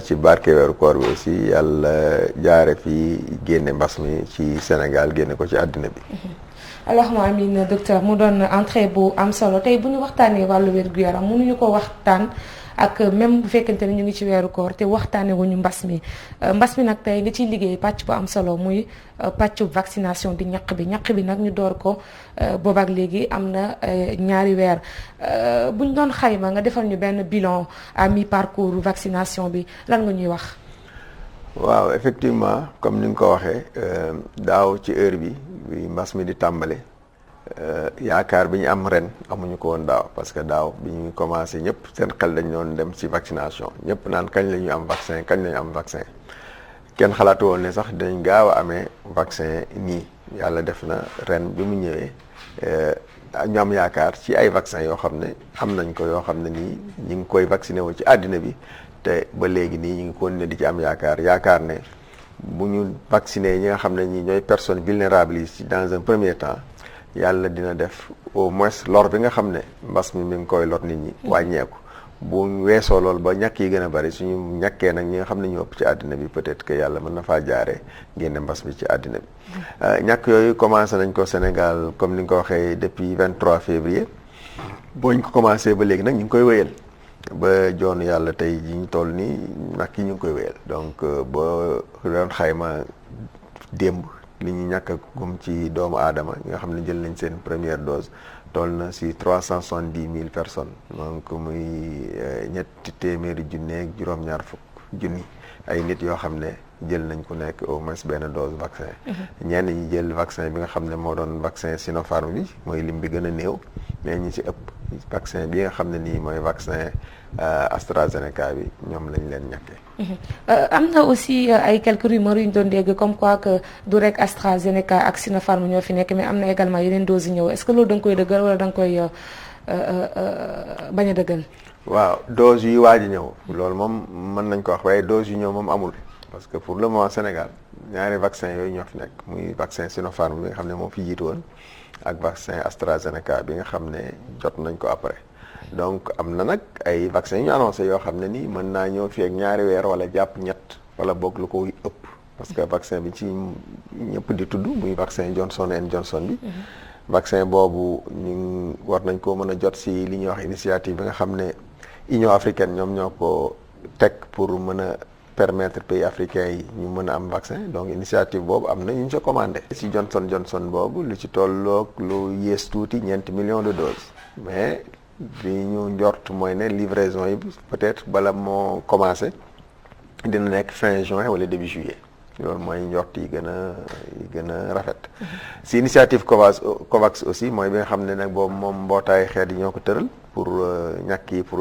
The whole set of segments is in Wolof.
ci barke weeru koor bi aussi yàlla jaare fi génne mbas mi ci Sénégal génne ko ci àddina bi. allahumma amiin docteur mu doon entrée bu am solo tey bu ñu waxtaanee wàllu wér-gu-yaram mënuñu ko waxtaan ak même bu fekkente ne ñu ngi ci weeru koor te waxtaanee wuñu mbas mi nag tey nga ciy liggéey pàcc bu am solo muy pàccu vaccination di ñaq bi nag ñu door ko boobaak léegi am na ñaari weer buñ doon xayma nga defal ñu benn bilan à mi-parcours vaccination bi lan nga ñuy wax. waaw effectivement comme ni nga ko waxee daaw ci heure bi mbas mi di tàmbale yaakaar bi ñu am ren amuñu ko woon daaw parce que daaw bi ñu commencé ñëpp seen xel dañ doon dem ci vaccination ñëpp naan kañ la ñuy am vaccin kenn xalaatu woon ne sax dañ gaaw a amee vaccin nii yàlla def na ren bi mu ñëwee ñu am yaakaar ci ay vaccin yoo xam ne am nañ ko yoo xam ne nii ñu ngi koy vacciné wu ci àddina bi te ba léegi nii ñu ngi continuer di ci am yaakaar ne bu ñu vacciné ñi nga xam ne ñi ñooy personnes vulnérables yi dans un premier temps yàlla dina def au moins lor bi nga xam ne mbas mi ngi koy lor nit ñi wàññeeku bu weesoo loolu ba ñàkk yi gën a bari suñu ñàkkee nag ñi nga xam ne ñu ëpp ci àddina bi peut-être que yàlla mën na faa jaare génne mbas mi ci àddina bi ñàkk yooyu commencé nañ ko Sénégal comme ni nga ko waxee depuis 23 février boo ñu ko commencé ba léegi nag ñu ngi koy wéyal ba joon yàlla tey ji ñu toll nii ñàkk yi ñu ngi koy wéyal donc ba doon xayma démb li ñu ñàkk gum ci doomu aadama ñi nga xam ne jël nañ seen première dose toll na si 370 000 personnes donc muy ñetti téeméeri junne ak juróom-ñaar fukk junni ay nit yoo xam ne jël nañ ku nekk au moins benn dose vaccin. ñenn ñi jël vaccin bi nga xam ne moo doon vaccin Sinopharm bi mooy lim bi gën a néew mais ñi ci ëpp vaccin bi nga xam ne nii mooy vaccin AstraZeneca bi ñoom lañ leen ñàkkee. am na aussi ay quelques rumeurs yu ñu doon dégg comme quoi que du rek AstraZeneca ak Sinopharm ñoo fi nekk mais am na également yeneen doses yi ñëw est-ce que loolu da nga koy dëggal wala da nga koy bañ a dëggal. waaw dose yi waaj a ñëw loolu moom mën nañ ko wax waaye dose yu ñëw moom amul parce que pour le moment Sénégal ñaari vaccin yooyu ñoo fi nekk muy vaccin Sinopharm bi nga xam ne moo fi jiitu woon ak vaccin AstraZeneca bi nga xam ne jot nañ ko après. donc am na nag ay vaccin yu ñu annoncé yoo xam ne nii mën naa ñëw fi ak ñaari weer wala jàpp ñett wala boog lu ko ëpp parce que vaccin bi ci ñëpp di tudd muy vaccin Johnson & Johnson bi. vaccin boobu ñu war nañ koo mën a jot si li ñuy wax initiative bi nga xam ne Union africaine ñoom ñoo ko teg pour mën a permettre pays africains yi ñu mën a am vaccin donc initiative boobu am na ñu ñu sa commandé. si Johnson boobu lu ci tolloog lu yées tuuti 9 millions de doses mais. li ñu njort mooy ne livraison yi peut-être bala moo commencé dina nekk fin juin wala début juillet loolu mooy njort yi gën a rafet. si initiative COVAX aussi mooy bi nga xam ne nag boobu moom mbootaay xeet yi ñoo ko tëral pour ñàkk yi pour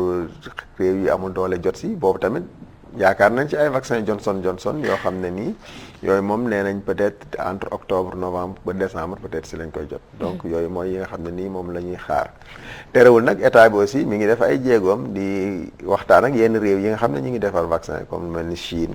réew yi amul doole jot si boobu tamit yaakaar nañ ci ay vaccin Johnson yoo xam ne nii yooyu moom nee nañ peut-être entre octobre novembre ba décembre peut-être si lañ koy jot. donc yooyu mooy yi nga xam ne nii moom la ñuy xaar. terewul nag état bi aussi mi ngi def ay jéegoom di waxtaan ak yenn réew yi nga xam ne ñu ngi defar vaccin comme mel ni Chine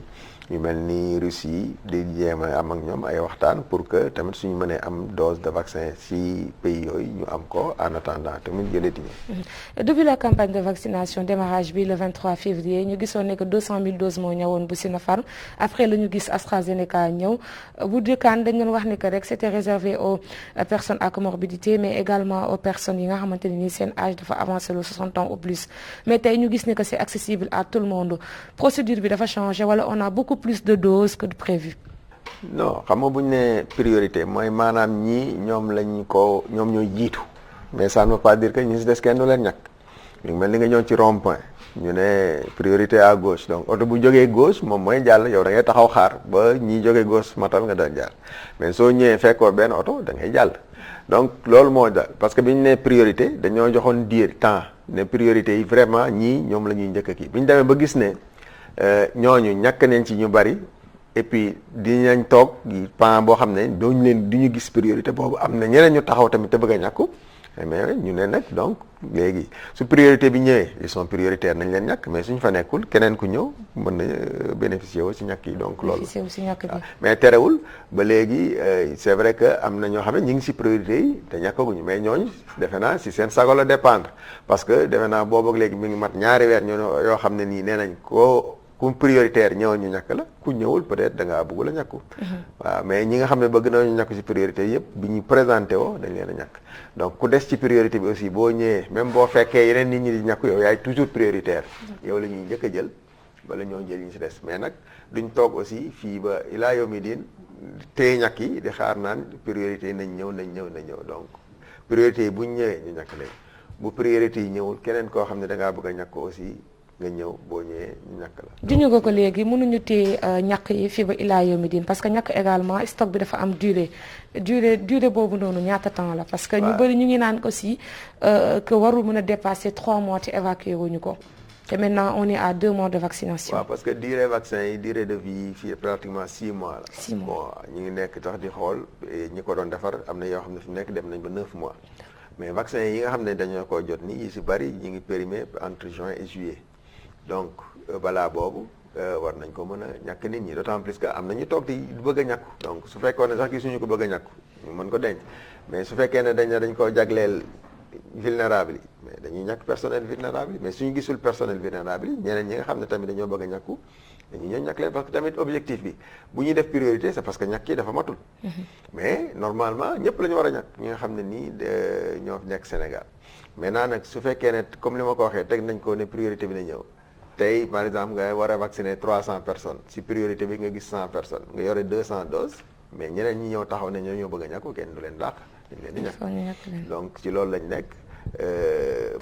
yu mel ni Russie di jéem a am ak ñoom ay waxtaan pour que tamit suñu mënee am dose de vaccin si pays yooyu ñu am ko en attendant tamit jëleeti ñu. depuis la campagne de vaccination démarrage bi le 23 février ñu gisoon ne que 200 000 doses moo ñëwoon bu Sinopharm après la ñu gis AstraZeneca ñëw bu dëkkaan dañ doon wax ne que rek c'était réservé aux personnes à comorbidité mais également aux personnes yi nga xamante ne nii seen âge dafa avancé le 60 ans ou plus mais tey ñu gis ne que c'est accessible à tout le monde procédure bi dafa changé wala on a beaucoup plus de doses que de prévu. non xam nga bu ñu nee priorité mooy maanaam ñii ñoom ñooy jiitu mais ça ne veut pas dire que ñi si des kenn du leen ñàkk ñu mel ni nga ñëw ci rond point ñu ne priorité à gauche donc oto bu jógee gauche moom mooy jàll yow da ngay taxaw xaar ba ñi jógee gauche matal nga daan jàll mais soo ñëwee fekkoo benn oto da ngay jàll donc loolu moo daal parce que bi ñu nee priorité dañoo joxoon diir temps ne priorité yi vraiment ñii ñoom la ñuy njëkk a kii bi ñu demee ba gis ne ñooñu ñàkk nañ ci ñu bari et puis dinañ toog pan boo xam ne dooñu leen du ñu gis priorité boobu am na ñeneen ñu taxaw tamit te bëgg a ñàkku mais ñu ne nag donc léegi su priorité bi ñëwee ils sont prioritaires nañ leen ñàkk mais suñ fa nekkul keneen ku ñëw mën na bénéficier wu si ñàkk yi donc loolu mais terewul ba léegi c'est vrai que am na ñoo xam ne ñi ngi si priorité yi te ñàkkaguñu mais ñooñu defe naa si seen sago la dépendre parce que defe naa boobu ak léegi mi ngi mat ñaari weer yoo xam ne nii nee nañ ku ku prioritaire ñëw ñu ñàkk la ku ñëwul peut-être da ngaa bëgg la ñàkku. waaw mais ñi nga xam ne bëgg nañu ñàkku ci priorité yëpp bi ñu présenté woo dañ leen a ñàkk donc ku des ci priorité bi aussi boo ñëwee même boo fekkee yeneen nit ñi di ñàkku yow yaay toujours prioritaire. yow la ñuy njëkk a jël bala ñoo jël ñu ci des mais nag duñ toog aussi fii ba ilaa yawmi diin téye ñàkk yi di xaar naan priorité yi nañ ñëw donc priorité yi buñ ñëwee ñu ñàkk leen bu priorité yi ñëwul keneen koo xam ne da ngaa bëgg a ñàkk aussi nga ñëw boo ñëwee ñu ñàkk la. juñu nga ko léegi mënuñu téye ñàkk yi fii ba ilaa yawmi diin parce que ñàkk également stock bi dafa am durée boobu noonu ñaata temps la. parce que ñu bëri ñu ngi naan aussi que warul mën a dépasser 3 mois te évacuer wuñu ko. te maintenant on est à 2 mois de vaccination. waaw parce que durée vaccin yi durée de vie fii pratiquement 6 mois la. 6 mois bon ñu ngi nekk tax di xool ñi ko doon defar am na yoo xam ne fi nekk dem nañ ba 9 mois mais vaccin yi nga xam ne dañoo ko jot ni yi si bëri ñu ngi périmé entre juin et juillet donc balaa boobu war nañ ko mën a ñàkk nit ñi d'autant plus que am na ñu toog di bëgg a ñàkku donc su fekkoon ne sax gisuñu ko bëgg a ñàkku ñu mën ko denc mais su fekkee ne dañ ko jagleel vulnérable yi mais dañuy ñàkk personnel vulnérable yi mais suñu gisul personnel vulnérable yi ñeneen ñi nga xam ne tamit dañoo bëgg a ñàkku dañuy ñëw ñàkk leen parce que tamit objectif bi bu ñuy def priorité c'est parce que ñàkk yi dafa matul mais normalement ñëpp la ñu war a ñàkk ñi nga xam ne nii ñoo nekk Sénégal maintenant nag su fekkee ne comme li ma ko waxee teg nañ ko ne priorité bi na ñëw tey par exemple nga war a vacciner 300 personnes si priorité bi nga gis 100 personnes nga yore 200 doses mais ñeneen ñi ñëw taxaw ne ñoo bëgg a ñàkku kenn du leen dàq dañ leen di ñàkk donc ci loolu lañ nekk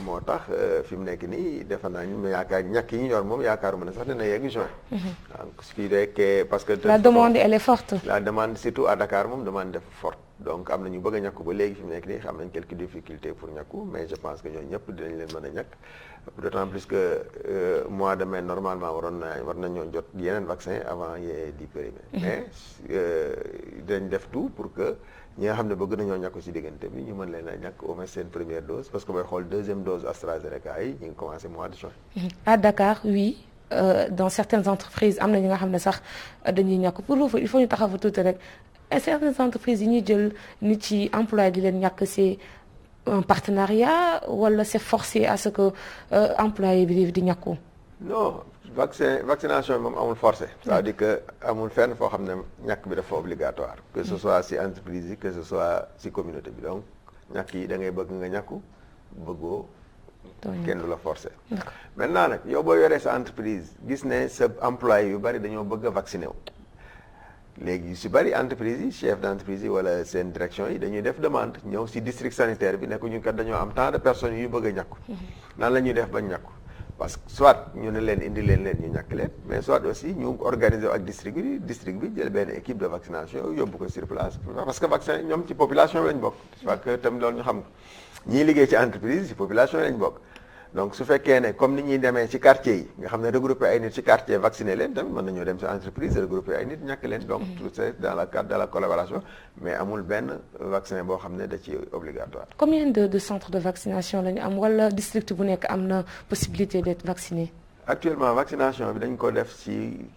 moo tax fi mu nekk nii defe naa ñu yaakaar ñàkk yi ñu yor moom yaakaaruma ne sax dina yegg juin. donc su fi nekkee parce que. la demande elle est forte. la demande surtout à Dakar moom demande dafa forte donc am na ñu bëgg a ñàkku ba léegi fi mu nekk nii xam nañ quelques difficultés pour ñàkku mais je pense que ñooñu ñëpp dinañ leen mën a ñàkk d'autant plus que mois de mai normalement war nañoo jot yeneen vaccin avant yee di périmé. mais dinañ def tout pour que. ñi nga xam ne bëgg nañoo ñàkku ci diggante bi ñu mën leen a ñàkk au moins seen première dose parce que booy xool deuxième dose AstraZeneca yi ñu ngi commencé mois de juin. à Dakar oui dans certaines entreprises am na ñi nga xam ne sax dañuy ñàkk pour il faut ñu taxaw fa tuuti rek certaines entreprises yi ñuy jël nit ci employé di leen ñàkk c'est un partenariat wala c'est forcé à ce que employé bi di ñàkku. non vaccination bi moom amul forcé c'est-à-dire que amul fenn foo xam ne ñàkk bi dafa obligatoire que ce soit ci entreprise yi que ce soit ci communauté bi donc ñàkk yi da ngay bëgg nga ñàkku bëggoo kenn du la forcé maintenant nag yow boo yoree sa entreprise gis ne sa employé yu bari dañoo bëgg a vacciné wu léegi yu ci bari entreprise yi chef d'entreprise yi wala seen direction yi dañuy def demande ñëw ci district sanitaire bi nekk ñu kat dañoo am tant de personnes yu bëgg a ñàkku nan la ñuy def bañ ñàkku parce que soit ñu ne leen indi leen ñu ñàkk leen mais soit aussi ñu organiser ak district bi jël benn équipe de vaccination yóbbu ko sur place parce que vaccin ñoom ci population bi lañ bokk parce que tam loolu ñu xam ko ñii liggéey ci entreprise ci population bi lañ bokk donc su fekkee ne comme ni ñuy demee ci quartier yi nga xam ne regrouper ay nit ci quartier vacciné leen tamit mën nañoo dem ci entreprise regrouper ay nit ñàkk leen donc tout c'est dans le cadre de la collaboration mais amul benn vaccin boo xam ne da ci obligatoire. Combien de centres de vaccination la ñu am wala district bu nekk am na possibilité d'être vacciné. actuellement vaccination bi dañ ko def ci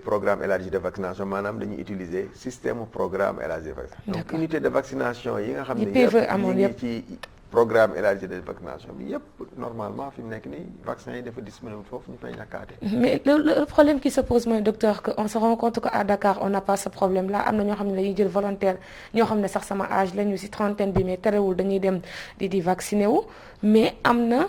programme élargi de vaccination maanaam dañuy utiliser système programme élargi de vaccination. donc unité de vaccination yi nga xam ne yëpp ci programme élargi de vaccination bi yëpp normalement fi mu nekk nii vaccin yi dafa disponible foofu ñu fay ñàkkaate. mais le problème qui se pose mooy docteur que on se rend compte que à Dakar on n'a pas ce problème là am na ñoo xam ne dañuy jël volontaire ñoo xam ne sax sama âge la ñu ci trentaine bi mais terewul dañuy dem di vacciner wu mais am na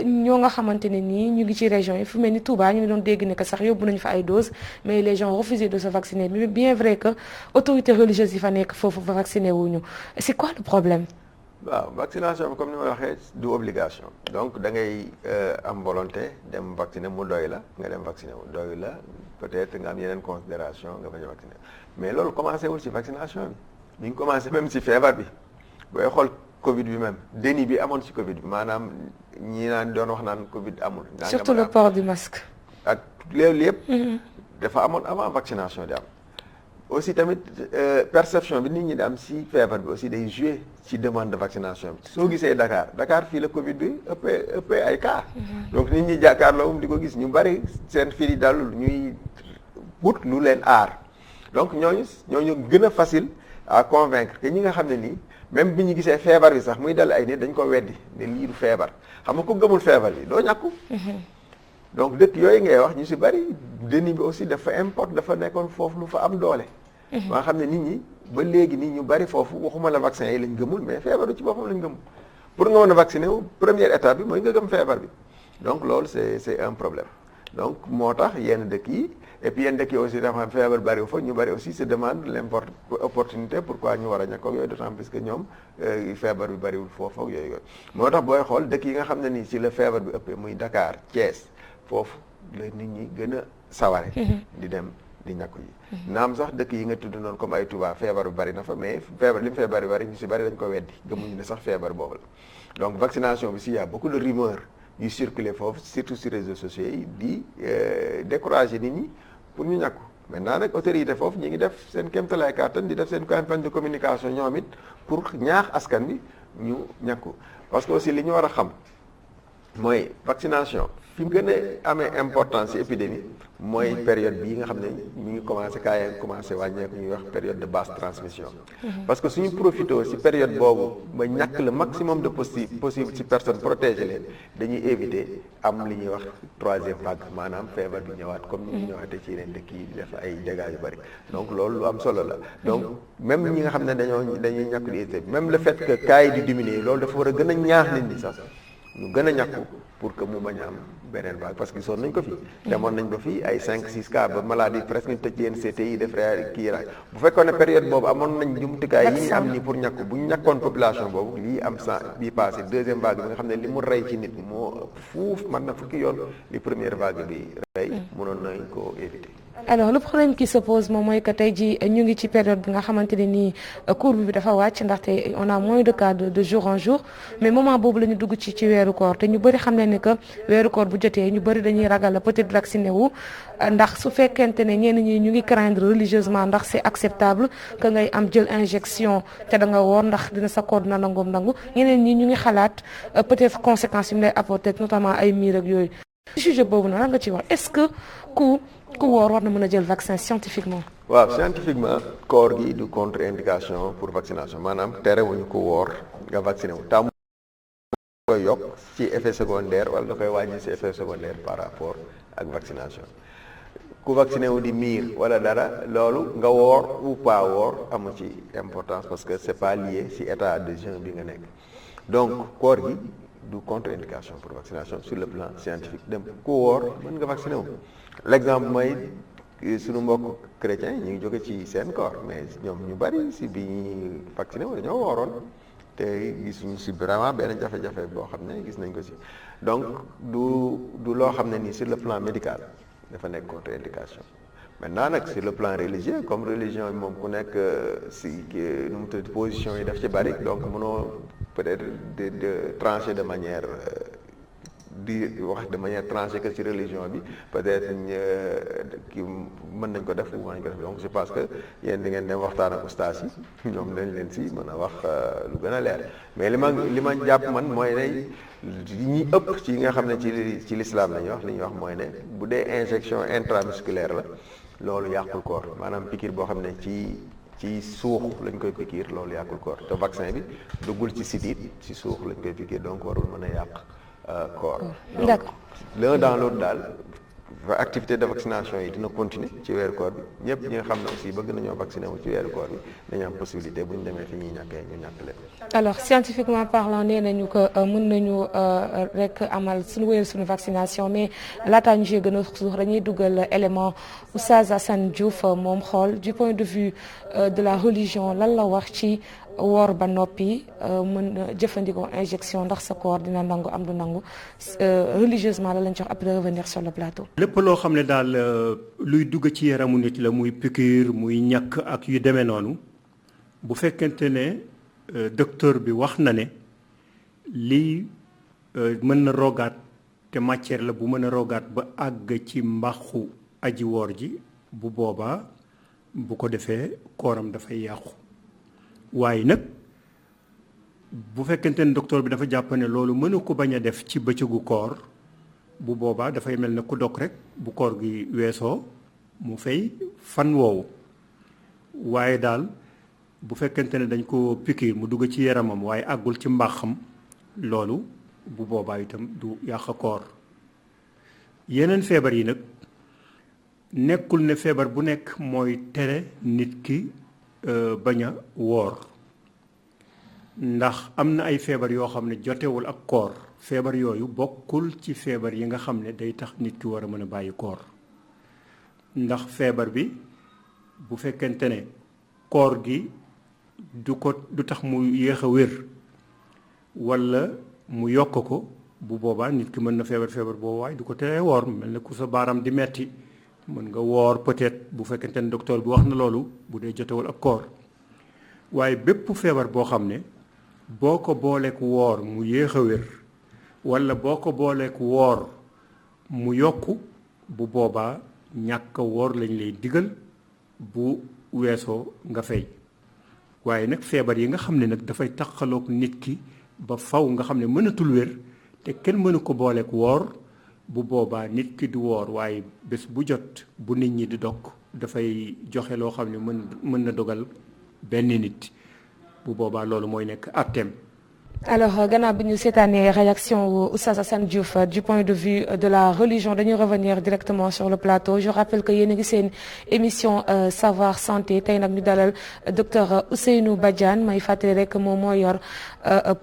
ñoo nga xamante ne nii ñu ngi ci région yi fu mel ni Touba ñu ngi doon dégg ne que sax yóbbu nañu fa ay doses mais les gens refusé de se vacciner mais bien vrai que autorités religieuses yi fa nekk foofu vacciner wuñu c'est quoi le problème. waaw vaccination bi comme ni ma waxee du obligation donc da ngay am volonté dem vacciner mu doy la nga dem vacciner wu doy la peut-être nga am yeneen considération nga bañ a vacciner mais loolu commencé wul ci vaccination bi ñu ngi commencé même ci feebar bi booy xool Covid bi même déni bi amoon ci Covid bi maanaam ñi naan doon wax naan Covid amul. surtout le port du masque. ak loolu yëpp. dafa amoon avant vaccination di am. aussi tamit perception bi nit ñi di am ci feebar bi aussi day jouer ci demande de vaccination bi soo gisee Dakar fii la Covid bi ëppee ay cas. donc nit ñi jàkkaarloo di ko gis ñu bari seen fii di dalul ñuy wut lu leen aar donc ñooñu gën a facile à convaincre te ñi nga xam ne nii même bi ñu gisee feebar bi sax muy dal ay nit dañ ko weddi ne lii du feebar xam nga ku gëmul feebar bi doo ñàkku. donc dëkk yooyu ngay wax ñu si bari déni bi aussi dafa nekkoon foofu lu fa am doole. ba nga xam ne nit ñi ba léegi nit ñu bari foofu waxuma la vaccin yi lañ gëmul mais feebar bi ci boppam lañ gëmul pour nga mën a vacciner wu première étape bi mooy nga gëm feebar bi donc loolu c'est un problème donc moo tax yenn dëkk yi et puis yenn dëkk yi aussi dafa xam feebar bariwu fa ñu bari aussi se demande l'opportunité pourquoi ñu war a ñàkk ak yooyu d'autant plus que ñoom feebar bi bariwul foofu ak yooyu moo tax booy xool dëkk yi nga xam ne nii ci la feebar bi ëppee muy Dakar Thiès foofu la nit ñi gën a saware di dem di ñàkku yi naam sax dëkk yi nga tudd noonu comme ay Touba feebar bi bari na fa mais li mu feebar bi bari ñu si bari dañ ko weddi gëmuñu ne sax feebar boobu la donc vaccination bi si y a beaucoup de rumeurs yu circuler foofu surtout sur réseaux sociaux yi di décourager nit ñi pour ñu ñàkku maintenant nag autorité foofu ñi ngi def seen kéemtalaay kàttan di def seen campagne de communication ñoom it pour ñaax askan bi ñu ñàkku parce que aussi li ñu war a xam mooy vaccination fi mu gën a amee importance ci épidémie mooy période bii nga xam ne ñu ngi commencé kaay commencé wàññeeku ñuy wax période de basse transmission. parce que suñu profité ci période boobu ba ñàkk le maximum de possible ci personnes protégées leen dañuy éviter am li ñuy wax troisième vague maanaam feebar bi ñëwaat comme ni ñu ñëwaatee ci yeneen dëkk yi di def ay dégâts yu bari donc loolu lu am solo la donc même ñi nga xam ne dañuy ñàkk di éviter même le fait que cas yi di diminuer loolu dafa war a gën a ñaax nit ñi sax ñu gën a ñàkku pour que mu bañ a am beneen vague parce que gisoon nañ ko fi demoon nañ ba fii ay 5-6 cas ba maladie presque ñu tëj yenn CTI def kii raay bu fekkoon ne période boobu amoon nañ jumtukaay yi ñu am nii pour ñàkku bu ñu ñàkkoon population boobu lii am bii passé deuxième vague bi nga xam ne li mu rey ci nit moo fuuf mën na fukki yoon li première vague bi rey mënoon nañ ko éviter. alors le problème qui se pose moom mooy que tey jii ñu ngi ci période bi nga xamante ne nii courbe bi dafa wàcc ndaxte on a moins de cas de jour en jour mais moment boobu la ñu dugg ci weeru koor te ñu bëri xam ne ni que weeru koor bu jotee ñu bëri dañuy ragal peut-être vacciné wu ndax su fekkente ne ñenn ñi ñu ngi craindre religieusement ndax c'est acceptable que ngay am jël injection te da nga woor ndax dina sa koor dina nangoom nangu ñeneen ñi ñu ngi xalaat peut-être conséquences yi mu lay apporter notamment ay miir ak yooyu sujet boobu na lan nga ci wax est-ce que ku woor war na mën a jël vaccin scientifiquement. waaw scientifiquement koor gi du contre-indication pour vaccination maanaam terewuñu ko woor nga vacciné wu tam koy yokk ci effet secondaire wala da koy wàññi ci effet secondaire par rapport ak vaccination ku vacciné wu di miir wala dara loolu nga woor ou pas woor amu ci importance parce que c'est pas lié ci état de jeûne bi nga nekk donc koor gi du contre-indication pour vaccination sur le plan scientifique dem ku woor mën nga vacciné wu l'exemple mooy suñu mbokk chrétien ñu ngi jóge ci seen koor mais ñoom ñu bari si bi ñuy vacciné wu dañoo wooroon te gisuñu si vraiment benn jafe-jafe boo xam ne gis nañ ko si donc du loo xam ne nii sur le plan médical dafa nekk contre-indication maintenant nag sur le plan religieux comme religion yi moom ku nekk si nu mu tudd position yi daf ci bari donc mënoo peut-être de trancher de manière di wax de manière tranchée que ci religion bi peut-être ki mën nañ ko def ou mën nañ ko def donc je pense que yéen di ngeen dem waxtaan ak ustaas yi ñoom dañ leen si mën a wax lu gën a leer mais li ma jàpp man mooy ne ñi ëpp ci nga xam ne ci l'islam la ñuy wax li ñuy wax mooy ne bu dee injection intramusculaire la loolu yàqul koor maanaam piqûre boo xam ne ci suux lañ koy piqûre loolu yàqul koor te vaccin bi duggul ci sidit ci suux lañ koy piqûre donc warul mën a yàq koor donc l'un dans l'autre daal activité de vaccination yi dina continuer ci weeru koor bi ñëpp ñi nga xam ne aussi bëgg nañoo vacciner wu ci weeru koor bi dañu am possibilité bu ñu demee fi ñuy ñàkkee ñu ñàkk leen. alors scientifiquement parlant nee nañu que mën nañu rek amal suñu wéyal suñu vaccination mais laataa ñu see gën a suux dañuy dugal élément Oustaz Assane Diouf moom xool du point de vue de la religion lan la wax ci woor ba noppi mën jëfandikoo injection ndax sa koor dina nangu am du nangu religieusement la lañ jox après revenir sur le plateau. lépp loo xam ne daal luy dugg ci yaramu nit la muy piqûre muy ñàkk ak yu demee noonu bu fekkente ne docteur bi wax na ne lii mën na rogaat te matière la bu mën a rogaat ba àgg ci mbaxu aji woor ji bu boobaa bu ko defee kooram dafay yàqu. waaye nag bu fekkente ne docteur bi dafa jàpp ne loolu mën na ko bañ a def ci bëccëgu koor bu boobaa dafay mel ne ku dog rek bu koor gi weesoo mu fay fan woowu waaye daal bu fekkente ne dañ ko piqûre mu dugg ci yaramam waaye àggul ci mbàxam loolu bu boobaa itam du yàq koor yeneen feebar yi nag nekkul ne feebar bu nekk mooy tere nit ki bañ a woor ndax am na ay feebar yoo xam ne jotewul ak koor feebar yooyu bokkul ci feebar yi nga xam ne day tax nit ki war a mën a bàyyi koor ndax feebar bi bu fekkente ne koor gi du tax mu yéex a wér walla mu yokk ko bu boobaa nit ki mën na feebar boobu waaye du ko teree woor mel ne ku sa baaraam di metti mën nga woor peut-être bu fekkente ne docteur bi wax na loolu bu dee jotewul ak koor waaye bépp feebar boo xam ne boo ko booleek woor mu yéex a wér walla boo ko booleek woor mu yokk bu boobaa ñàkk a woor lañ lay digal bu weesoo nga fay waaye nag feebar yi nga xam ne nag dafay taqaloog nit ki ba faw nga xam ne mënatul wér te kenn mënu ko booleek woor bu boobaa nit ki du woor waaye bés bu jot bu nit ñi di dog dafay joxe loo xam ne mën na dogal benn nit bu boobaa loolu mooy nekk àtteem. Alors gannaaw bi ñu seetaanee réaction wu Oustaz Assane Diouf du point de vue de la religion dañuy revenir directement sur le plateau je rappelle que yéen a ngi seen émission Savoir Santé tey nag ñu dalal docteur Ousseynou Badiane may fàttali rek moom moo yor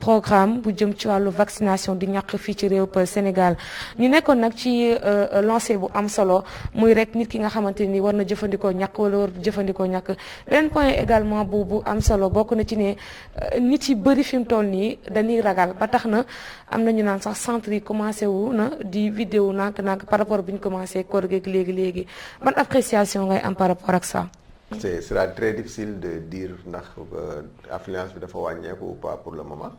programme bu jëm ci wàllu vaccination di ñàkk fii ci réew Sénégal ñu nekkoon nag ci lancé bu am solo muy rek nit ki nga xamante ni war na jëfandikoo ñàkk wala war jëfandikoo ñàkk beneen point également bu am solo bokk na ci ne nit yi bëri fi mu toll nii dañuy ragal ba tax na am na ñu naan sax centre yi commencé wu na di vidéo nànk par rapport bi ñu commencé koor geeg léegi ban appréciation ngay am par rapport ak ça. Ce sera très difficile de dire ndax affluence bi dafa wàññeeku ou pas pour le moment.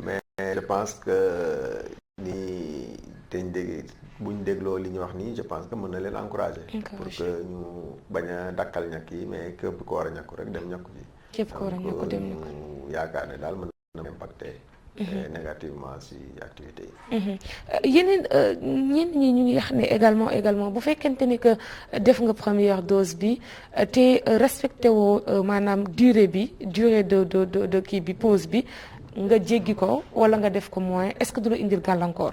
Mais je pense que ni dañ dégg buñ dégloo li ñu wax nii je pense que mën na leen encourager. pour que ñu bañ a dakkal ñàkk yi mais képp ko war a ñàkku rek dem ñàkku ji. képp ko war a ñàkku dem ñàkku yaakaar ne daal mën na impacter négativement ci activité yi. yeneen ñenn ñi ñu ngi xam ne également bu fekkente ni que def nga première dose bi te respecté woo maanaam durée de kii bi pause bi nga jéggi ko wala nga def ko moins est-ce que du la indil gàllankoor.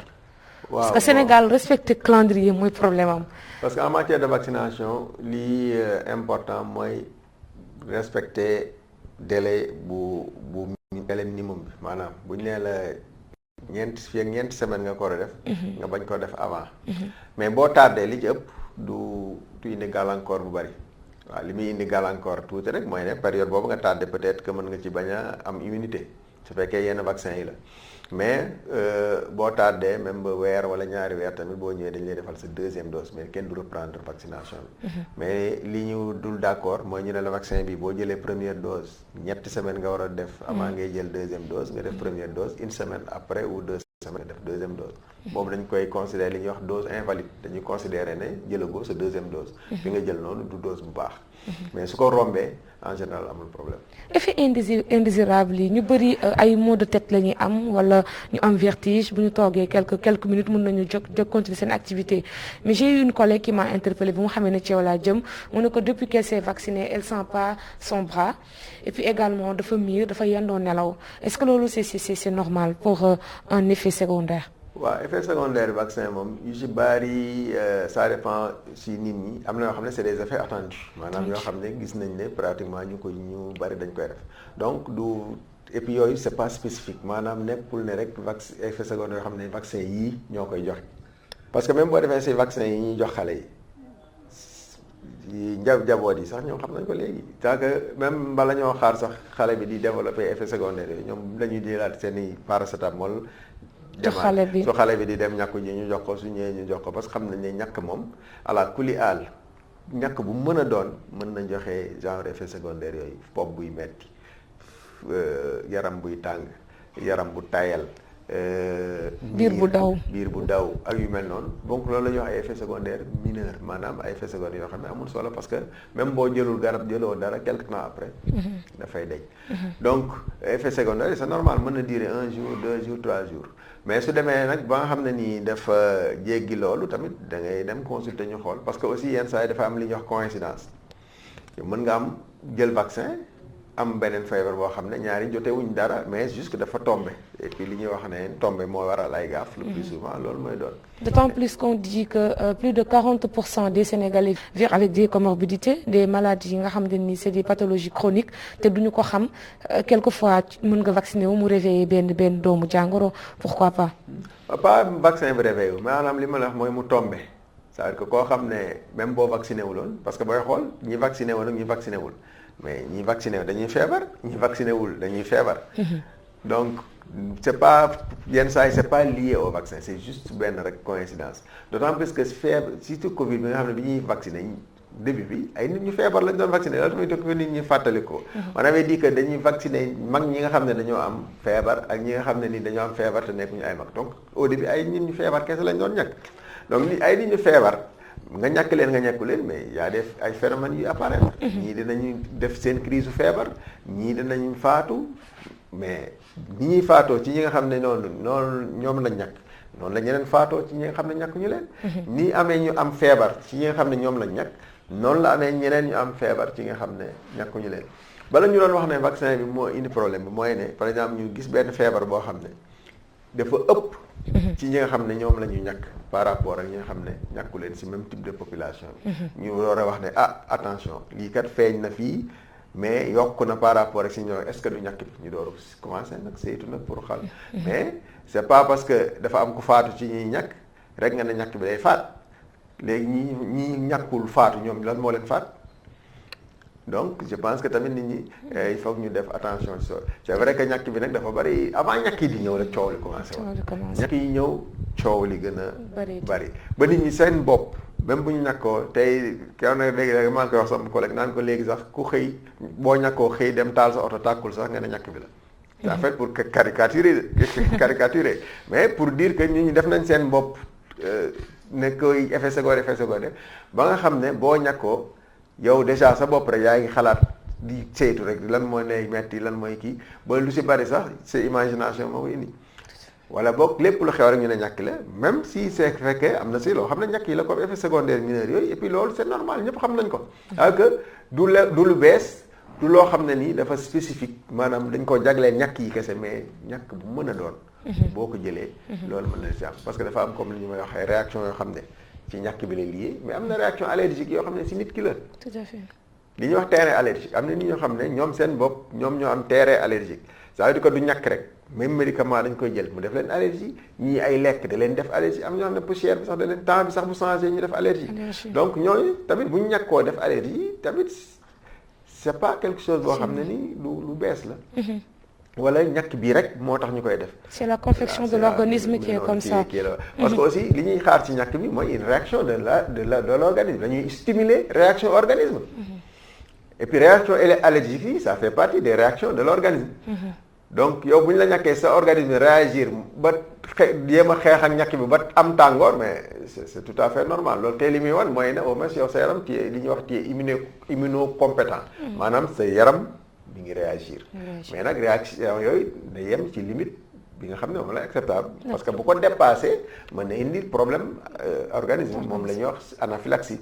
waaw parce que Sénégal respecté calendrier mooy problème am. parce que en matière de vaccination lii important mooy respecter délai délai minimum bi maanaam bu ñu nee la ñeenti semaine nga ko war a def. nga bañ ko def avant. mais boo tardé li ci ëpp du indi gàllankoor bu bari waaw li muy indi gàllankoor tuuti rek mooy ne période boobu nga tardé peut-être que mën nga ci bañ a am immunité su fekkee yenn vaccin yi la mais boo tardé même ba weer wala ñaari weer tamit boo ñëwee dañ lay defal sa deuxième dose mais kenn du reprendre vaccination bi. mais li ñu dul d'accord mooy ñu ne la vaccin bi boo jëlee première dose ñetti semaine nga war a def. avant ngay jël deuxième dose nga def première dose une semaine après ou 2 semaines def deuxième dose. boobu dañ koy considérer li ñuy wax dose invalide dañuy considérer ne jëlagoo sa deuxième dose. bi nga jël noonu du dose bu baax. mais su ko rombee en général amul problème. effet indésirable yi ñu bëri ay maux de tête la ñuy am wala ñu am vertige bu ñu toogee quelques minutes mën nañu jóg continuer seen activité mais j'ai eu une collègue qui m'a interpellée bi mu xamee ne ci yow laa jëm mu ne ko depuis qu'elle s'est vaccinée elle sent pas son bras et puis également dafa miir dafa yendoo nelaw est-ce que loolu c'est normal pour un effet secondaire. waaw effet secondaire vaccin moom yu ci bari ça dépend ci nit ñi am na yoo xam ne c'est des effets attendus maanaam yoo xam ne gis nañ ne pratiquement ñu bari dañ koy def donc et puis yooyu c'est pas spécifique maanaam nekkul ne rek effet secondaire yoo xam ne vaccin yii ñoo koy joxe parce que même boo defee ci vaccin yi ñuy jox xale yi jaboot yi sax ñoom xam nañ ko léegi tant que même bala ñoo xaar sax xale bi di développer effet secondaire yooyu ñoom dañuy jëlaat seeni paracétamol su xale bi di dem ñàkku ji ñu jox ko su ñëwee ñu jox ko parce que xam nañ ne ñàkk moom ala kuli aal ñàkk bu mën a doon mën na joxe genre effet secondaire yooyu bopp buy metti yaram buy tàng yaram bu tayal biir bu daw ak yu mel noonu donc loolu la ñuy wax ay effet secondaire mineur maanaam ay effet secondaire yoo xam ne amul solo parce que même boo jëlul garab jëloo dara quelque temps après dafay deñ donc effet secondaire c'est normal mën na durer 1 jour 2 jours 3 jours mais su demee nag ba nga xam ne nii dafa jéggi loolu tamit da ngay dem consulter ñu xool parce que aussi yenn saa yi dafa am li ñuy wax coïncidence mën nga am jël vaccin am beneen feebar boo xam ne ñaari jotewuñ dara mais juste que dafa tombé et puis li ñuy wax ne tombé moo waral ay gaaf. le plus souvent loolu mooy doon. D'autant plus qu'on dit que plus de 40% des Sénégalais vivent avec des comorbidités, des maladies yi nga xam ne ni c'est des pathologies chroniques te duñu ko xam quelquefois mën nga vacciner wu mu réveiller benn doomu jàngoro pourquoi pas. pas vaccin bi réveillé wu maanaam li ma la wax mooy mu tombé c'est-à-dire que koo xam ne même boo vacciné wuloon parce que booy xool ñi vacciné woon ak ñi vacciné wul mais ñi vacciné dañuy feebar ñi vacciné wul dañuy feebar. donc c'est pas yenn saa yi c'est pas lié au vaccin c'est juste benn rek coïncidence d'autant plus que feebar surtout Covid bi nga xam ne bi ñuy vacciné début bi ay nit ñu feebar lañ doon vacciné loolu tamit ko nit ñi fàttali ko. on avait dit que dañuy vacciné mag ñi nga xam ne dañoo am feebar ak ñi nga xam ne ni dañoo am feebar te nekkuñu ay mag donc au début ay nit ñu feebar kese lañ doon ñàkk donc ni ay nit ñu feebar nga ñàkk leen nga ñàkku leen mais y a des ay phénomènes yu apparaître. ñii dinañu def seen crise feebar ñii dinañu faatu mais ñi ñuy faatoo ci ñi nga xam ne noonu ñoom lañ ñàkk noonu la ñeneen faatoo ci ñi nga xam ne ñàkkuñu leen. ni amee ñu am feebar ci ñi nga xam ne ñoom lañ ñàkk noonu la amee ñeneen ñu am feebar ci nga xam ne ñàkkuñu leen bala ñu doon wax ne vaccin bi moo indi problème bi mooy ne par exemple ñu gis benn feebar boo xam ne dafa ëpp. ci ñi nga xam ne ñoom la ñu ñàkk par rapport ak ñi nga xam ne ñàkku leen ci même type de population bi. ñu war a wax ne attention lii kat feeñ na fii mais yokk na par rapport ak si ñoom est-ce que du ñàkk bi ñu door commencer nag saytu nag pour xal mais c'est pas parce que dafa am ku faatu ci ñuy ñàkk rek nga ne ñàkk bi day faat léegi ñi ñàkkul faatu ñoom lan moo leen faat donc je pense que tamit nit ñi il faut que ñu def attention si c'est vrai que ñàkk bi nag dafa bari avant ñàkk yi di ñëw rek coow li commencé woon ñàkk yi ñëw coow li gën a bari ba nit ñi seen bopp même bu ñu ñàkkoo tey kenn nag léegi maa ngi koy wax sama collègue naan ko léegi sax ku xëy boo ñàkkoo xëy dem taal sa oto tàkkul sax nga ne ñàkk bi la en fait pour caricaturer mais pour dire que nit ñi def nañ seen bopp ne koy effet secondaire ba nga xam ne boo ñàkkoo yow déjà sa bopp rek yaa ngi xalaat di saytu rek lan mooy lay metti lan mooy kii ba lu si bari sax sa imagination moo ko indi wala boog lépp lu xew rek ñu ne ñàkk la même si c'est fekkee am na si loo xam ne ñàkk yi la comme effet secondaire mineur yooyu et puis loolu c'est normal ñëpp xam nañ ko alors que du lu bees du loo xam ne nii dafa spécifique maanaam dañ ko jagleen ñàkk yi kese mais ñàkk bu mën a doon boo ko jëlee loolu mën na si am parce que dafa am comme li ñu may waxee réaction yoo xam ne ci ñàkk bi la lié mais am na réaction allergique yoo xam ne si nit ki la. tout à fait. li ñuy wax terrain allergique am na nit ñoo xam ne ñoom seen bopp ñoom ñoo am terrain allergique ça veut dire que du ñàkk rek même médicament dañ koy jël mu def leen allergie ñii ay lekk da leen def allergie am ñoo xam ne poussière bi sax da leen temps bi sax bu changé ñu def allergie. donc ñooñu tamit bu ñu ñàkkoo def allergie tamit c'est pas quelque chose boo xam ne ni lu bees la. wala ñàkk bii rek moo tax ñu koy def. c'est la confection de l'organisme qui est comme ça. parce que aussi li ñuy xaar ci ñàkk bi mooy une réaction de l'organisme dañuy stimuler réaction organisme. et puis réaction allergique yi ça fait partie des réactions de l'organisme. donc yow bu ñu la ñàkkee sa organisme réagir ba jéem a xeex ak ñàkk bi ba am tàngoor mais c'est tout à fait normal loolu tey li muy wan mooy ne au moins yow sa yaram li ñuy wax ci immunocompétent. maanaam sa yaram. mi ngi réagir mais nag réaction yooyu da yem ci limite bi nga xam ne moom la acceptable parce que bu ko dépassé mën na indi problème organisme moom la ñuy wax anaphylaxie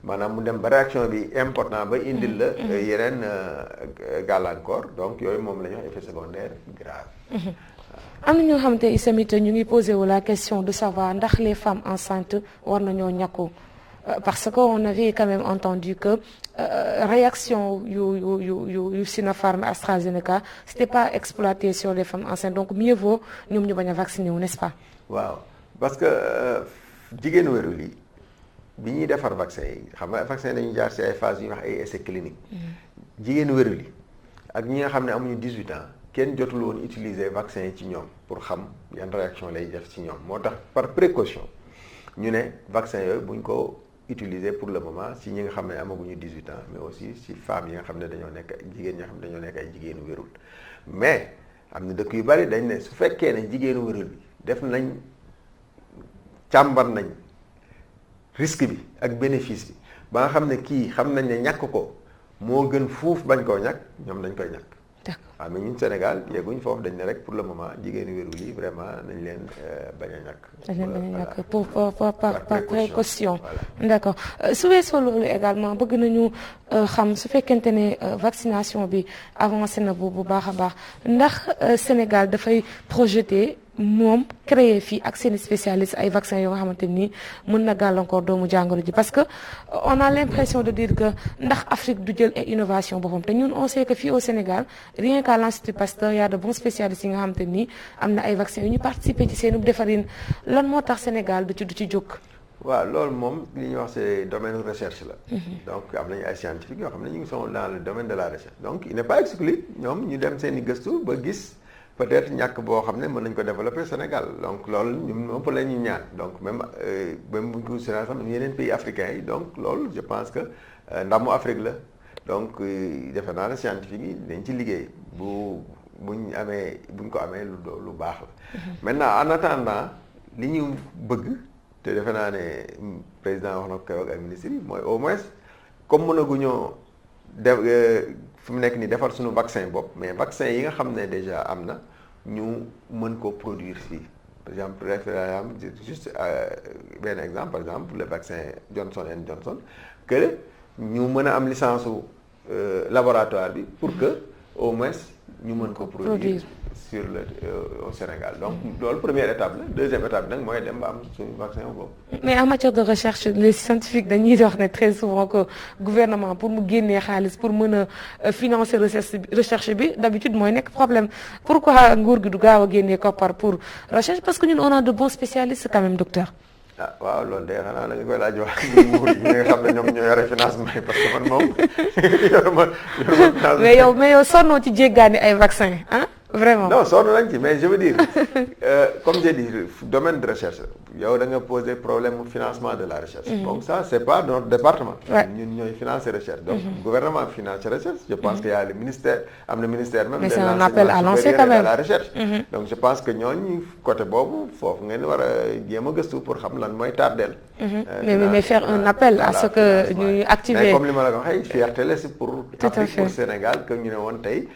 maanaam mu dem ba réaction bi important ba indil la yeneen gàllankoor donc yooyu moom la ñuy wax effet secondaire grave. am na ñoo xamante ne tamit ñu ngi posé wu la question de savoir ndax les femmes enceintes war nañoo ñàkku parce que on avait quand même entendu que réaction yu Sinopharm AstraZeneca c'était pas exploité sur les femmes enceintes donc mieux vaut ñoom ñu bañ a vacciner wu n'est-ce pas. waaw parce que jigéen wérul yi bi ñuy defar vaccin yi xam nga vaccin dañuy jaar ci ay phases yu ñuy wax ay essais cliniques. jigéen wérul yi ak ñi nga xam ne amuñu 18 ans kenn jotul woon utiliser vaccin yi ci ñoom pour xam yan réaction lay def ci ñoom moo tax par précaution ñu ne vaccin yooyu buñ ko utiliser pour le moment si ñi nga xam ne amaguñu 18 ans mais aussi si femmes yi nga xam ne dañoo nekk jigéen ñi nga xam ne dañoo nekk ay jigéenu wérul mais am na dëkk yu bari dañ ne su fekkee ne jigéenu wérul bi def nañ càmbar nañ risque bi ak bénéfice bi ba nga xam ne kii xam nañ ne ñàkk ko moo gën fuuf bañ koo ñàkk ñoom dañ koy ñàkk. waaw mais ñun Sénégal yegguñ foofu dañ ne rek pour le moment jigéen ñi wérul yi vraiment nañ leen bañ a ñàkk. dañ leen bañ a ñàkk par précaution. D'accord su weesoo loolu également bëgg nañu xam su fekkente ne vaccination bi avancé na bu baax a baax ndax Sénégal dafay projeté moom créer fii ak seen spécialiste ay vaccins yoo xamante ni mën na gàllankoor doomu jàngoro ji parce que on a l'impression de dire que ndax Afrique du jël ay innovation boppam te ñun on sait que fii au Sénégal rien qu'à l'Institut Pasteur y a de bons spécialistes yi nga xamante ni am na ay vaccins yu ñu participer ci seen defarin lan moo tax Sénégal du ci jóg. waaw loolu moom li ñuy wax c'est domaine recherche la. donc am nañu ay scientifiques yoo xam ne ñu ngi sont dans le domaine de la recherche donc il n'est pas exclu ñoom ñu dem seen i gëstu ba gis. peut-être ñàkk boo xam ne mën nañ ko développer Sénégal donc loolu ñun ëpp la ñuy ñaan donc même bu ñu ko Sénégal sax yeneen pays africains yi donc loolu je pense que ndamu Afrique la donc defe naa ne scientifique yi dañ ci liggéey buñ ko amee lu baax la. maintenant en attendant li ñu bëgg te defe naa ne président wax na ko keroog ak ministre yi mooy au moins comme mënaguñoo def fi mu nekk nii defar suñu vaccin bopp mais vaccin yi nga xam ne déjà am na ñu mën ko produire fii par exemple juste benn exemple par exemple le vaccin Johnson & Johnson que ñu mën a am licence su laboratoire bi pour que au moins ñu mën ko produire sur le au Sénégal donc loolu première étape la deuxième étape bi nag mooy dem ba am suñu vaccin boobu. mais en matière de recherche les scientifiques dañuy wax ne très souvent que gouvernement pour mu génnee xaalis pour mën a financer recherche bi d'habitude mooy nekk problème pourquoi nguur gi du gaaw a génnee koppar pour recherche parce que ñun on a de bons spécialistes quand même docteur. ah waaw loolu de xanaa da nga koy laaj wax nguur gi nga xam ne ñoom ñoo yore financement yi parce que man moom yoruma financement. mais yow sonnoo ci jéggaani ay vaccin ah. Vraiment. Non, sonn nañ ci mais je veux dire comme j'ai dit domaine de recherche yow da nga poser problème mu financement de la recherche. Donc ça c'est pas notre département. ñun ñooy financer recherche. Donc gouvernement finance recherche. Je pense qu'il y a le ministère am na ministère même. Mais c'est un appel à lancer quand même de la recherche. Donc je pense que ñooñu côté boobu foofu ngeen war a jéem a gëstu pour xam lan mooy tardeel. mais faire un appel à ce que ñuy activer. Mais comme li ma la ko waxee fierté la si pour. Afrique pour Sénégal que ñu ne woon tey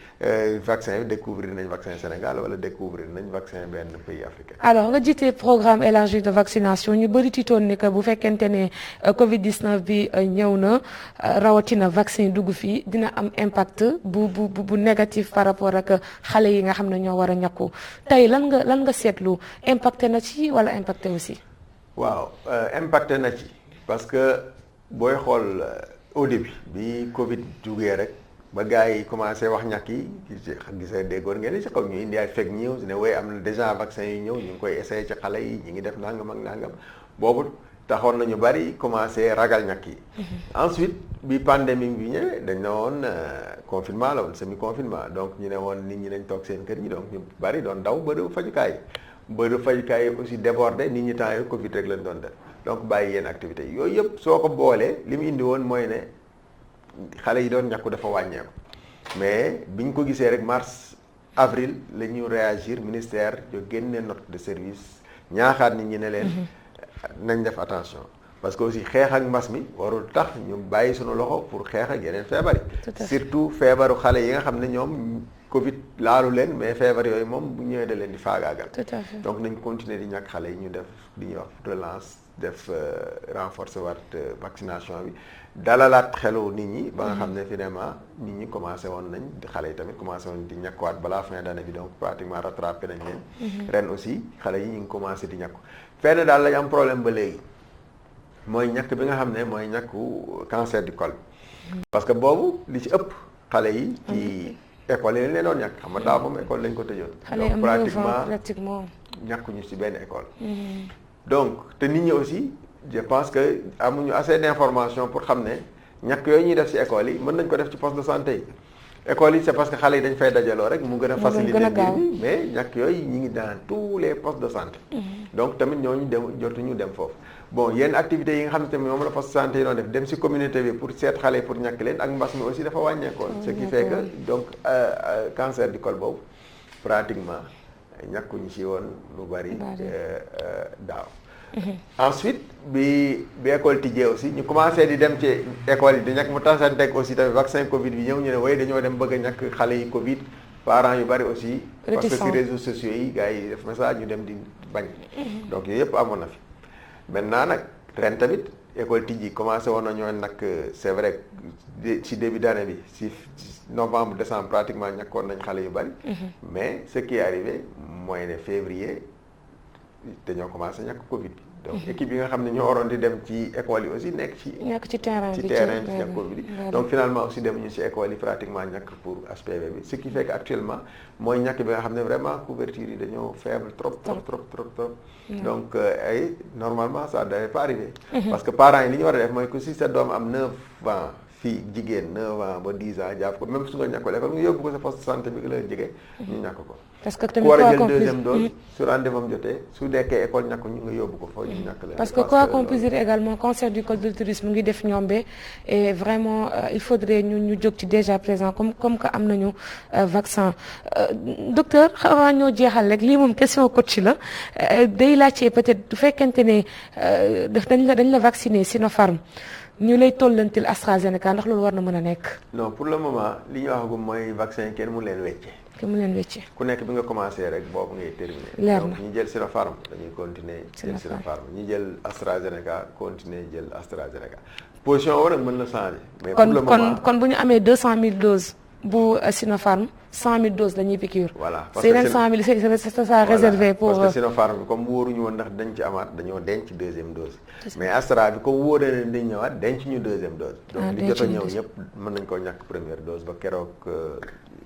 vaccin bi découvrir nañ vaccin Sénégal wala découvrir nañ vaccin benn pays africain. alors nga jiite programme élargi de vaccination ñu bëri tiitoon ni que bu fekkente ne Covid 19 bi ñëw na rawatina vaccin dugg fii dina am impact bu négatif par rapport ak xale yi nga xam ne ñoo war a ñàkku tey lan nga seetlu impacté na ci wala impacté aussi. waaw impacté na ci parce que booy xool au début bi Covid duggee rek. ba gars yi commencé wax ñàkk yi gisee déggoon ngeen ci xaw ñu indi ay fake news ne woy am na déjà vaccin yi ñëw ñu ngi koy essayé ci xale yi ñu ngi def nangam ak nangam boobu taxoon nañu bari commencé ragal ñàkk yi. Ensuite bi pandémie bi ñëwee dañ ne woon confinement la woon semi confinement donc ñu ne woon nit ñi dañ toog seen kër yi donc ñu bari doon daw bërëbu fajukaay yi aussi débordé nit ñi temps yooyu Covid rek lañ doon def donc bàyyi yenn activités yi yooyu yëpp soo ko boolee li mu indi woon mooy ne. xale yi doon ñàkku dafa wàññeeku mais biñ ko gisee rek mars avril la ñu réagir ministère yo génne note de service ñaaxaat nit ñi ne leen nañ def attention parce que aussi xeex ak mbas mi warul tax ñu bàyyi suñu loxo pour xeex ak yeneen feebar yi surtout feebaru xale yi nga xam ne ñoom Covid laalu leen mais feebar yooyu moom bu ñëwee da leen di faagaagal donc nañ continuer di ñàkk xale yi ñu def li ñuy wax relance def renforcer waat vaccination bi dalalaat xelu nit ñi ba nga xam ne finalement nit ñi commencé woon nañ xale yi tamit commencé woon di ñàkkuwaat balaa fin d'année bi donc pratiquement rattrapé nañ leen ren aussi xale yi ñu ngi commencé di ñàkku fenn daal lañ am problème ba léegi mooy ñàkk bi nga xam ne mooy ñàkku cancer du col bi parce que boobu li ci ëpp xale yi ci école yi lañ leen doon ñàkk xam nga daaw moom école lañ ko tëjoon donc pratiquement ñàkkuñu ci benn école donc te nit ñi aussi je pense que amuñu assez d'information pour xam ne ñàkk yooyu ñuy def ci école yi mën nañ ko def ci poste de santé yi école yi c'est parce que xale yi dañ fay dajaloo rek mu gën a faciliter mbir bi mais ñàkk yooyu ñi ngi dans tous les postes de santé donc tamit ñooñu jotuñu dem foofu bon yenn activités yi nga xam ne tamit moom la poste de santé yi doon def dem ci communauté bi pour seet xale yi pour ñàkk leen ak mbas mi aussi dafa wàññeekoon ce qui fait que donc cancer du col boobu pratiquement ñàkkuñu ci woon lu bari daaw ensuite bi école tijjee aussi ñu commencé di dem ci école yi di ñàkk mu tasanteeg aussi tamit vaccin Covid bi ñëw ñu ne way dañoo dem bëgg a ñàkk xale yi Covid parents yu bari aussi. parce que réticents. si réseaux sociaux yi gars yi def message ñu dem di bañ. donc yooyu yëpp amoon na fi. maintenant nag ren tamit école tijji commencé woon nañoo nag c'est vrai ci début d'année bi si novembre décembre pratiquement ñàkkoon nañ xale yu bari. mais ce qui est arrivé mooy ne février dañoo commencé ñàkk Covid bi. donc équipe yi nga xam ne ñoo waroon di dem ci école yi aussi nekk ci terrain bi ci ñàkk Covid bi. donc finalement aussi demuñu ci école yi pratiquement ñàkk pour HPV bi ce qui fait que actuellement mooy ñàkk bi nga xam ne vraiment couverture yi dañoo faible trop. donc ay normalement ça devait pas arriver. parce que parents yi li ñu war a def mooy que si sa doom am 9 ans fii jigéen 9 ans ba 10 ans jàpp ko même su nga ñàkkul école nga yóbbu ko sa poste de santé bi nga la jege. ñu ñàkk ko. parce que tamit ku war a jël deuxième dose su rendez-vous am jotee su dekkee école ñàkk ñu nga yóbbu ko foofu ñu ñàkk leen. parce que quoi qu'on puisse dire également cancer du col de l'utérus mu ngi def ñombe et vraiment il faudrait ñu jóg ci déjà présent comme que am nañu vaccin docteur xawaa ñoo jeexal rek lii moom question coach la day laajte peut-être du fekkente ne dañ la vacciner Sinopharm ñu lay tollantil AstraZeneca ndax loolu war na mën a nekk. non pour le moment li ñu waxagum mooy vaccin kenn mu leen wecce. ku nekk bi nga commencé rek boobu ngay terminé. leer na donc ñi jël Sinopharm dañuy continuer jël Sinopharm ñi jël AstraZeneca continuer jël AstraZeneca position war nag mën na changer. mais pour le moment kon bu ñu amee 200 000 doses bu Sinopharm 100 000 doses dañuy piqûre. voilà parce que yeneen 100 000 c'est ça réservé pour. parce que Sinopharm bi comme wóoruñu woon ndax dañ ci amaat dañoo denc deuxième dose. mais Astra bi comme wóoree leen dañ ñëwaat denc ñu deuxième dose. donc li jot a ñëw ñëpp mën nañ koo ñàkk première dose ba keroog.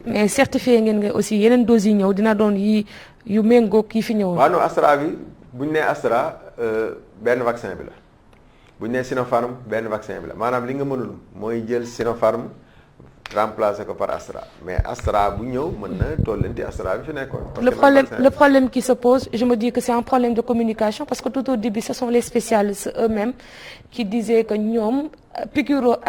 mais certifié ngeen nga aussi yeneen doses yi ñëw dina doon yu méngóog yi fi ñëwoon. waaw non Astra bi bu ñu nee Astra benn vaccin bi la bu ñu nee Sinopharm benn vaccin bi la maanaam li nga mënul mooy jël Sinopharm remplacer ko par Astra mais Astra bu ñëw mën na tollanti Astra bi fi nekkoon. le problème qui se pose je me dis que c'est un problème de communication parce que tout au début ce sont les spécialistes eux-mêmes qui disaient que ñoom piqûre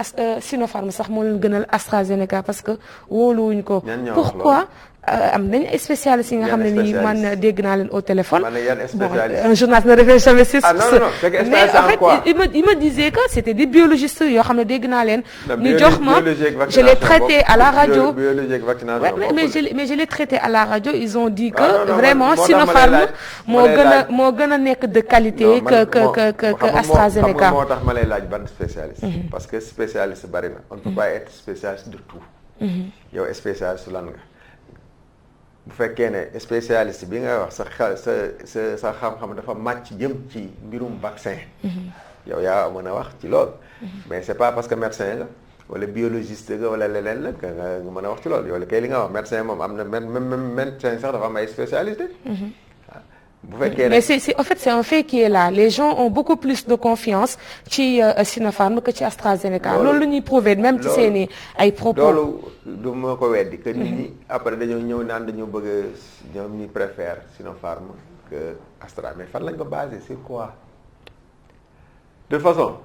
Sinopharm sax moo leen gënal AstraZeneca parce que wóoluwuñ ko. pourquoi am nañ ay spécialistes yi nga xam ne nii man dégg naa leen au téléphone. Un journaliste ne réfléchit jamais sur ah non mais en fait il me disait que c'était des biologistes yoo xam ne dégg naa leen. ñu jox ma je l'ai traité à la radio. mais je l'ai traité à la radio ils ont dit que vraiment Sinopharm moo gën a nekk de qualité que AstraZeneca. moo tax ma lay laaj ban spécialiste. parce que spécialiste bari na on ne peut pas être spécialiste de tout. yow spécialiste lan nga. bu fekkee ne spécialiste bi nga wax sa xam-xam dafa màcc jëm ci mbirum vaccin. yow yaa mën a wax ci loolu. mais c'est pas parce que médecin nga wala biologiste nga wala leneen la nga mën a wax ci loolu yow kay li nga wax médecin moom am na même médecin sax dafa am ay spécialité. bu fekkee mais c'est un fait qui est là les gens ont beaucoup plus de confiance ci Sinopharm que ci AstraZeneca. loolu la ñuy prouver même ci seeni ay propos. loolu du ma ko weddi que nit ñi après dañoo ñëw naan dañoo bëgg ñoom ñi préfère Sinopharm que Astra mais fan lañ ko basé sur quoi. de toute façon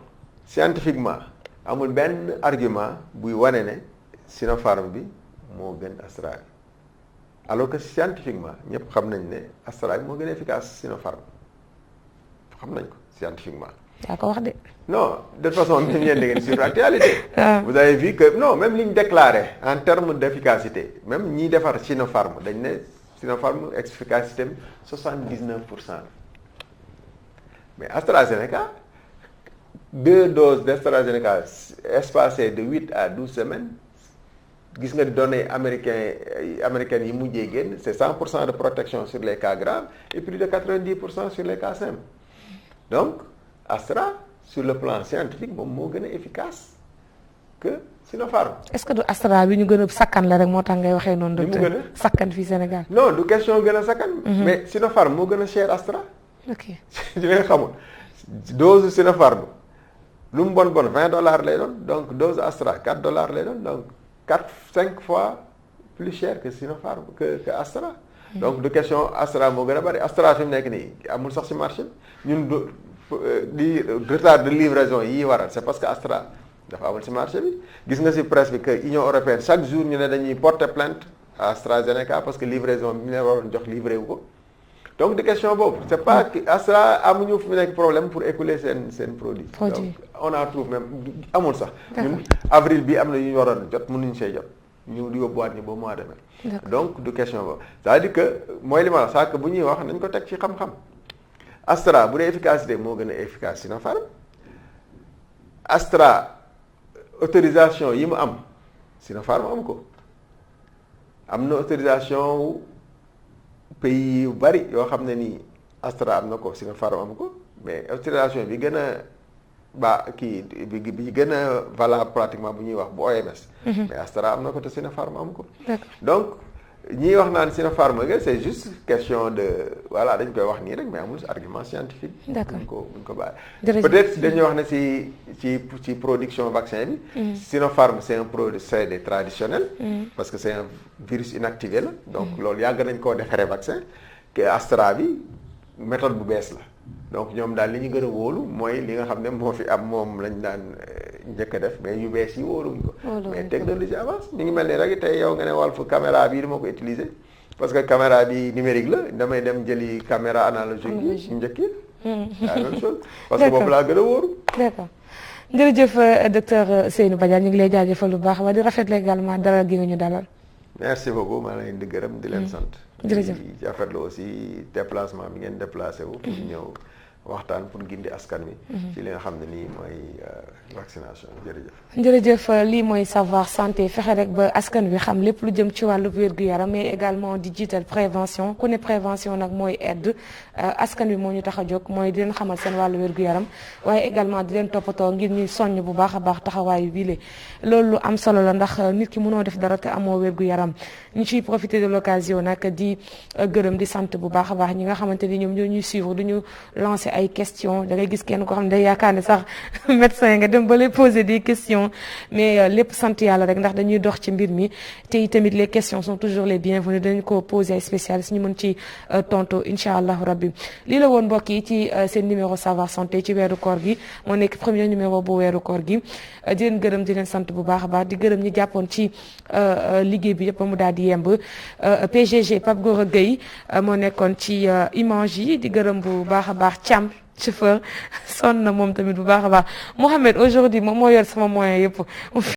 scientifiquement amul benn argument buy wane ne Sinopharm bi moo gën Astra bi. alors que scientifiquement ñëpp xam nañ ne Astra bi moo gën a efficace Sinopharm xam nañ ko scientifiquement. yaa ko wax de. non de toute façon même yéen da ngeen suivre l'actualité. vous avez vu que non même li ñu déclaré en termes d'efficacité même ñiy defar Sinopharm dañ ne Sinopharm efficacité am 79%. mais AstraZeneca 2 doses d'AstraZeneca espacées de 8 à 12 semaines. gis nga données américaines yi mujjee génn c'est 100% de protection sur les cas graves et plus de 90% sur les cas simples donc Astra sur le plan scientifique moom moo gën a efficace que Sinopharm. est-ce que du Astra bi ñu gën a sakkan la rek moo tax ngay waxee noonu. li mu gën a sakkan fii Sénégal. non du question gën a sakkan. mais Sinopharm moo gën a cher Astra. ok di nga xamul dose Sinopharm lu mu bon $20 lay doon donc dose Astra $4 lay doon donc. 4-5 fois plus cher que Sinopharm que Astra. donc du question Astra moo gën a bari Astra fi mu nekk nii amul sax ci marché bi ñun di retard de livraison yi waral c'est parce que Astra dafa amul ci marché bi gis nga ci presse bi que Union européenne chaque jour ñu ne dañuy porter plainte à AstraZeneca parce que livraison bi ñu leen waroon jox livré wu ko donc de question boobu c'est pas que Astra amuñu fi nekk problème pour écouler seen produit. donc on a trouvé même amul sax. ñun avril bi am na yu ñu waroon jot mënuñu see jot. ñu yóbbuwaat ñu ba mois de mai. donc du question boobu c'est-à-dire que mooy li ma wax sax bu ñuy wax nañ ko teg ci xam-xam. Astra bu dee efficacité moo gën a efficace Sinopharm. Astra autorisation yi mu am Sinopharm am ko am na autorisation pays yu bari yoo xam ne nii Astra am na ko Sinopharm am ko mais autorisation bi gën a bi gën a valable pratiquement bu ñuy wax bu OMS. mais Astra am na ko te Sinopharm am ko. donc ñiy wax naan Sinopharm c'est juste question de voilà dañ koy wax nii rek mais amul argument scientifique. d'accord buñ ko bàyyi. peut-être dañuy wax ne ci production vaccin bi. Sinopharm c'est un procédé traditionnel. parce que c'est un virus inactivé la. donc loolu yàgg nañ koo defaree vaccin. que Astra bi méthode bu bees la. donc ñoom daal li ñu gën a wóolu mooy li nga xam ne moo fi am moom lañ daan njëkk a def mais yu bees yi wóoluwuñ ko. mais technologie avance mi ngi mel ni rek tey yow nga ne Walf caméra bii dama ko utiliser parce que caméra bi numérique la damay dem jëli caméra analogique yi njëkk yi. la même chose parce que boobu laa gën a wóoru. d'accord jërëjëf docteur Seynou Badiane ñu ngi lay jaajëfal lu baax waaye di rafetlu également dalal gi nga ñu dalal. merci beaucoup maa ngi leen di gërëm di leen sant. jërëjëf di rafetlu aussi déplacement bi ngeen déplacé wu. pour ñëw waxtaan pour gindi askan wi. ci li nga xam ne nii mooy vaccination jërëjëf. jërëjëf lii mooy savoir santé fexe rek ba askan wi xam lépp lu jëm ci wàllu wér-gu-yaram mais également di jiital prévention ku ne prévention nag mooy aide askan wi moo ñu tax a jóg mooy di leen xamal seen wàllu wér-gu-yaram waaye également di leen toppatoo ngir ñuy soññ bu baax a baax taxawaayu bile loolu lu am solo la ndax nit ki mënoo def dara te amoo wér-gu-yaram ñu ciy profiter de l'occasion nag di gërëm di sant bu baax a baax ñi nga xamante ni ñoom ñoo ñuy suivre du ñu lancer ay questions da ngay gis kenn koo xam ne day yaakaar ne sax médecin nga dem ba lay poser des questions mais lépp sant yàlla rek ndax dañuy dox ci mbir mi te tamit les questions sont toujours les bienvenues dañu ko poser ay spécialistes ñu mën ci tontu incha allahu rabbi lii la woon mbokk yi ci seen numéro savoir santé ci weeru koor gi moo nekk premier numéro bu weeru koor gi di leen gërëm di leen sant bu baax a baax di gërëm ñi jàppoon ci liggéey bi yëpp mu daal di yemb PGG Pape Gora Gueye moo nekkoon ci image yi di gërëm bu baax a baax Thiam chauffeur sonn na moom tamit bu baax a baax Mohamed aujourd'hui moom moo yor sama moyen yëpp